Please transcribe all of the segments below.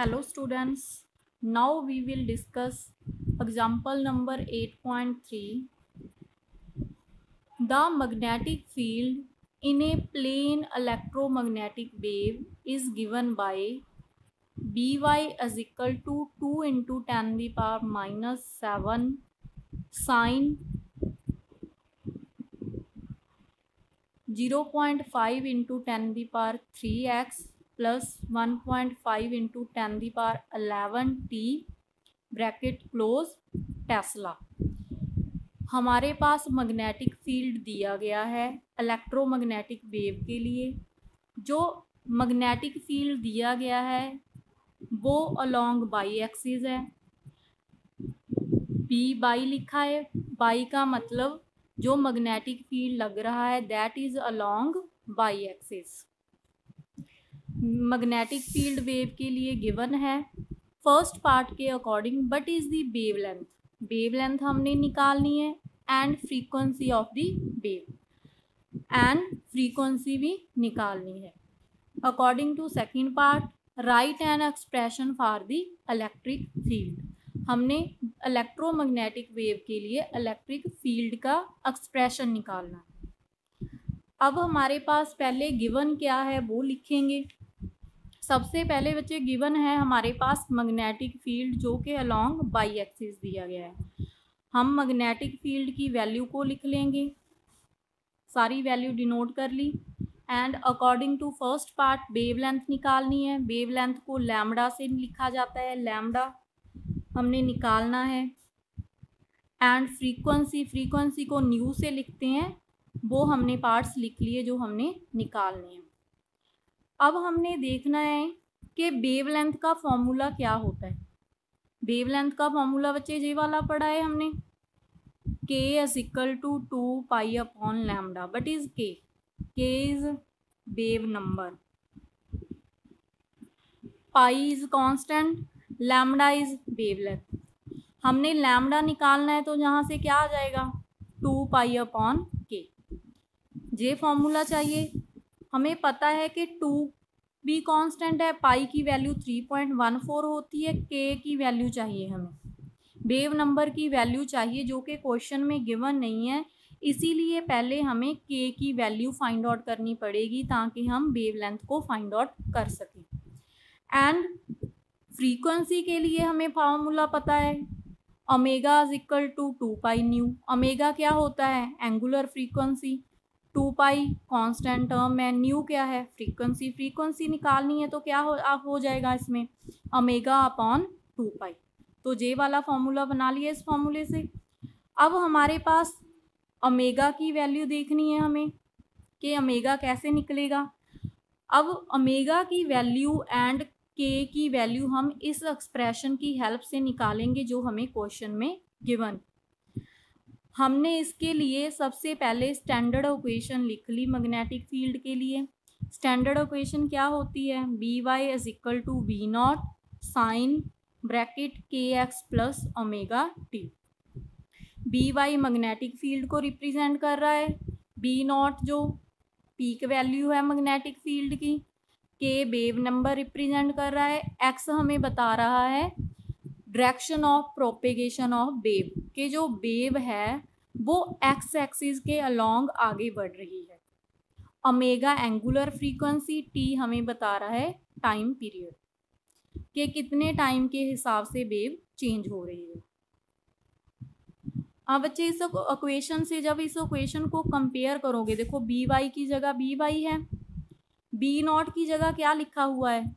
Hello students, now we will discuss example number 8.3. The magnetic field in a plane electromagnetic wave is given by By is equal to 2 into 10 the power minus 7 sine 0.5 into 10 the power 3x plus 1.5 into 10 the power 11 t bracket close Tesla. हमारे पास magnetic field दिया गया है electromagnetic wave के लिए। जो magnetic field दिया गया है वो अलोंग बाई एक्सिस है, बी बाई लिखा है। बाई का मतलब जो मैग्नेटिक फील्ड लग रहा है that is along y axis. Magnetic field wave के लिए गिवन है फर्स्ट पार्ट के according but is the wavelength. Wavelength हमने निकालनी है and frequency of the wave and frequency भी निकालनी है। According to second part write an expression for the electric field. हमने इलेक्ट्रोमैग्नेटिक वेव के लिए इलेक्ट्रिक फील्ड का एक्सप्रेशन निकालना है। अब हमारे पास पहले गिवन क्या है वो लिखेंगे। सबसे पहले बच्चे गिवन है हमारे पास मैग्नेटिक फील्ड जो कि अलोंग बाई एक्सिस दिया गया है। हम मैग्नेटिक फील्ड की वैल्यू को लिख लेंगे, सारी वैल्यू डिनोट कर ली and according to first part wavelength निकालनी है। वेवलेंथ को लैम्डा से लिखा जाता है, लैम्डा हमने निकालना है एंड फ्रीक्वेंसी को न्यू से लिखते हैं, वो हमने पार्ट्स लिख लिए जो हमने निकालने हैं। अब हमने देखना है कि वेवलेंथ का फॉर्मूला क्या होता है। वेवलेंथ का फॉर्मूला बच्चे ये वाला पढ़ा है हमने, k is equal to 2 pi upon lambda. But is k is wave number, pi is constant, lambda is wavelength. हमने लैम्डा निकालना है तो यहाँ से क्या आ जाएगा 2 पाई अपॉन k। ये फॉर्मूला चाहिए। हमें पता है कि 2 भी कांस्टेंट है, पाई की वैल्यू 3.14 होती है, के की वैल्यू चाहिए, हमें वेव नंबर की वैल्यू चाहिए जो कि क्वेश्चन में गिवन नहीं है। इसीलिए पहले हमें के की वैल्यू फाइंड आउट करनी पड़ेगी ताकि हम वेवलेंथ को फाइंड आउट कर सकें। एंड फ्रीक्वेंसी के लिए हमें फार्मूला पता है, omega is equal to 2 pi nu. Omega क्या होता है angular frequency, 2 pi constant term है, न्यू क्या है फ्रीक्वेंसी निकालनी है तो क्या हो जाएगा इसमें ओमेगा अपॉन 2 पाई। तो जे वाला फॉर्मूला बना लिया इस फॉर्मूले से। अब हमारे पास ओमेगा की वैल्यू देखनी है हमें कि ओमेगा कैसे निकलेगा। अब ओमेगा की वैल्यू एंड के की वैल्यू हम इस एक्सप्रेशन की हेल्प से निकालेंगे जो हमें क्वेश्चन में गिवन। हमने इसके लिए सबसे पहले स्टैंडर्ड इक्वेशन लिख ली मैग्नेटिक फील्ड के लिए। स्टैंडर्ड इक्वेशन क्या होती है, B Y is equal to V not sine bracket k x plus omega t. B Y magnetic field को रिप्रेजेंट कर रहा है, बी नॉट जो पीक वैल्यू है मैग्नेटिक फील्ड की, के वेव नंबर रिप्रेजेंट कर रहा है, एक्स हमें बता रहा है direction of propagation of wave, के जो वेव है वो एक्स एक्सिस के अलोंग आगे बढ़ रही है। ओमेगा एंगुलर फ्रीक्वेंसी, टी हमें बता रहा है टाइम पीरियड कि कितने टाइम के हिसाब से वेव चेंज हो रही है। अब बच्चे इस इक्वेशन से जब इस इक्वेशन को कंपेयर करोगे, देखो बी वाई की जगह बी वाई है, बी नॉट की जगह क्या लिखा हुआ है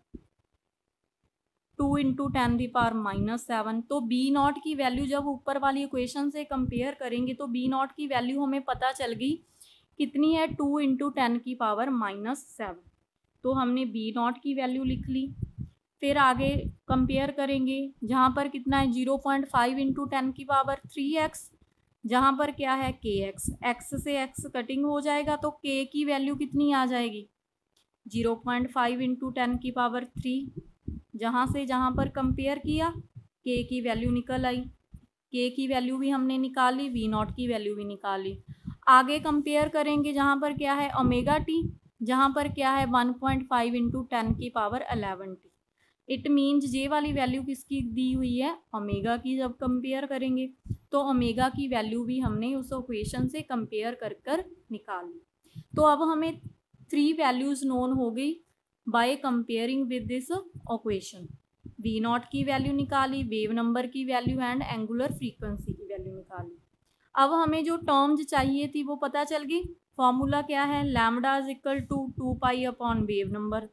2 इंटू 10 दी पावर माइनस 7। तो बी नॉट की वैल्यू जब ऊपर वाली इक्वेशन से कंपेयर करेंगे तो बी नॉट की वैल्यू हमें पता चल गई कितनी है 2 इंटू 10 की पावर माइनस 7। तो हमने बी नॉट की वैल्यू लिख ली। फिर आगे कंपेयर करेंगे जहाँ पर कितना है 0.5 इंटू 10 की पावर 3x, जहाँ पर क्या है के एक्स, एक्स से एक्स कटिंग हो जाएगा तो के की वैल्यू कितनी आ जाएगी 0.5 इंटू 10 की पावर 3। जहाँ से जहाँ पर कंपेयर किया के की वैल्यू निकल आई, के की वैल्यू भी हमने निकाली, वी नॉट की वैल्यू भी निकाली। आगे कंपेयर करेंगे जहाँ पर क्या है ओमेगा टी, जहाँ पर क्या है 1.5 इंटू 10 की पावर 11 टी। इट मीन्स जे वाली वैल्यू किसकी दी हुई है, ओमेगा की। जब कंपेयर करेंगे तो ओमेगा की वैल्यू भी हमने उस इक्वेशन से कंपेयर कर कर निकाल ली। तो अब हमें 3 वैल्यूज नोन हो गई by comparing with this equation. V naught की वैल्यू निकाली, वेव नंबर की वैल्यू एंड एंगुलर फ्रीक्वेंसी की वैल्यू निकाली। अब हमें जो टर्म्स चाहिए थी वो पता चल गई। फॉर्मूला क्या है, lambda is equal to 2 pi upon wave number,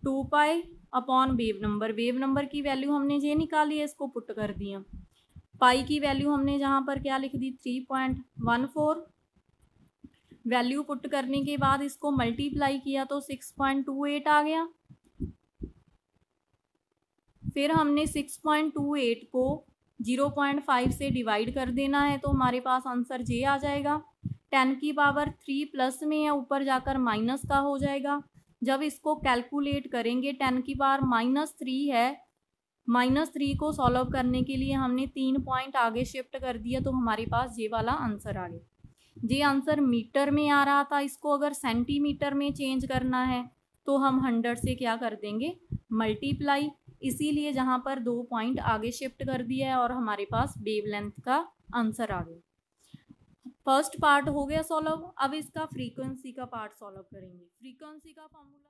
2 pi upon wave number. Wave number की वैल्यू हमने ये निकाली है, इसको पुट कर दिया। पाई की वैल्यू हमने जहाँ पर क्या लिख दी, 3.14। वैल्यू पुट करने के बाद इसको मल्टीप्लाई किया तो 6.28 आ गया। फिर हमने 6.28 को 0.5 से डिवाइड कर देना है तो हमारे पास आंसर जे आ जाएगा। 10 की पावर 3 प्लस में है, ऊपर जाकर माइनस का हो जाएगा। जब इसको कैलकुलेट करेंगे 10 की पावर -3 है, -3 को सॉल्व करने के लिए हमने 3 पॉइंट आगे शिफ्ट कर दिया तो हमारे पास ये वाला आंसर आ गया। ये आंसर मीटर में आ रहा था, इसको अगर सेंटीमीटर में चेंज करना है तो हम 100 से क्या कर देंगे, मल्टीप्लाई। इसीलिए जहाँ पर 2 पॉइंट आगे शिफ्ट कर दिया है और हमारे पास वेवलेंथ का आंसर आ गया। फर्स्ट पार्ट हो गया सॉल्व। अब इसका फ्रीक्वेंसी का पार्ट सॉल्व करेंगे। फ्रीक्वेंसी का फॉर्मूला